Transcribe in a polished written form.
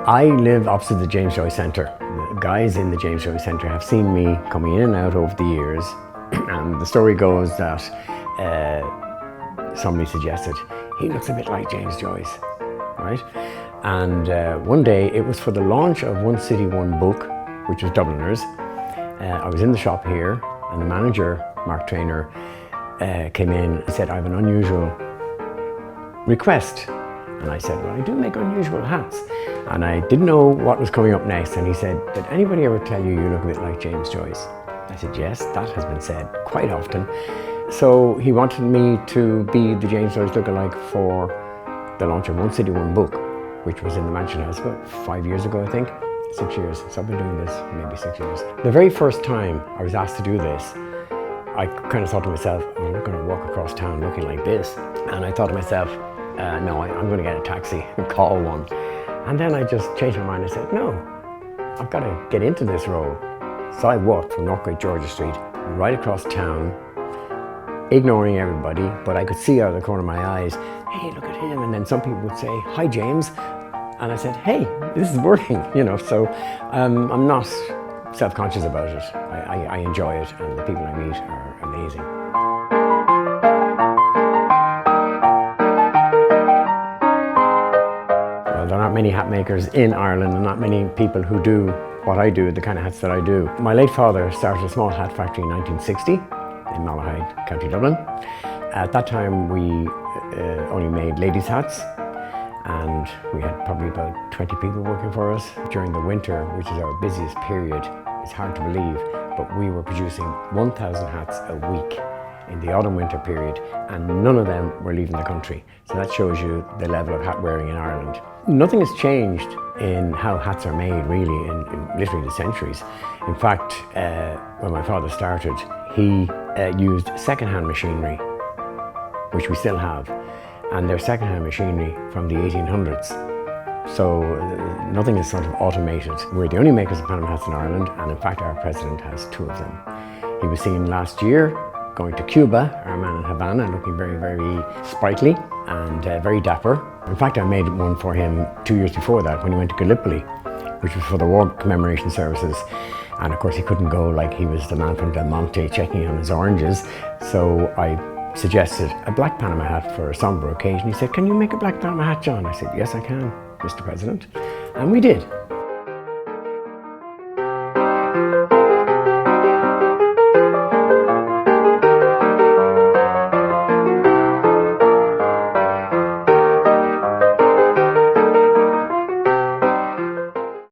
I live opposite the James Joyce Centre. The guys in the James Joyce Centre have seen me coming in and out over the years, and the story goes that somebody suggested, he looks a bit like James Joyce, right? And one day, it was for the launch of One City, One Book, which was Dubliners. I was in the shop here, and the manager, Mark Traynor, came in and said, I have an unusual request. And I said, well, I do make unusual hats. And I didn't know what was coming up next. And he said, did anybody ever tell you you look a bit like James Joyce? I said, yes, that has been said quite often. So he wanted me to be the James Joyce lookalike for the launch of One City, One Book, which was in the Mansion House about 5 years ago, I think. 6 years. So I've been doing this maybe 6 years. The very first time I was asked to do this, I kind of thought to myself, I'm not going to walk across town looking like this. And I thought to myself, no, I'm going to get a taxi and call one. And then I just changed my mind and said, no, I've got to get into this role. So I walked from North Great Georgia Street right across town, ignoring everybody, but I could see out of the corner of my eyes, hey, look at him. And then some people would say, hi, James. And I said, hey, this is working, you know. So I'm not self-conscious about it. I enjoy it, and the people I meet are amazing. Well, there aren't many hat makers in Ireland, and not many people who do what I do, the kind of hats that I do. My late father started a small hat factory in 1960 in Malahide, County Dublin. At that time, we only made ladies' hats, and we had probably about 20 people working for us. During the winter, which is our busiest period, it's hard to believe, but we were producing 1,000 hats a week in the autumn-winter period, and none of them were leaving the country. So that shows you the level of hat wearing in Ireland. Nothing has changed in how hats are made, really, in literally the centuries. In fact, when my father started, he used second-hand machinery, which we still have, and they're second-hand machinery from the 1800s. So nothing is sort of automated. We're the only makers of Panama hats in Ireland, and in fact our president has 2 of them. He was seen last year going to Cuba, our man in Havana, looking very, very sprightly and very dapper. In fact, I made one for him 2 years before that when he went to Gallipoli, which was for the war commemoration services. And of course he couldn't go like he was the man from Del Monte checking on his oranges. So I suggested a black Panama hat for a somber occasion. He said, can you make a black Panama hat, John? I said, yes, I can, Mr. President. And we did.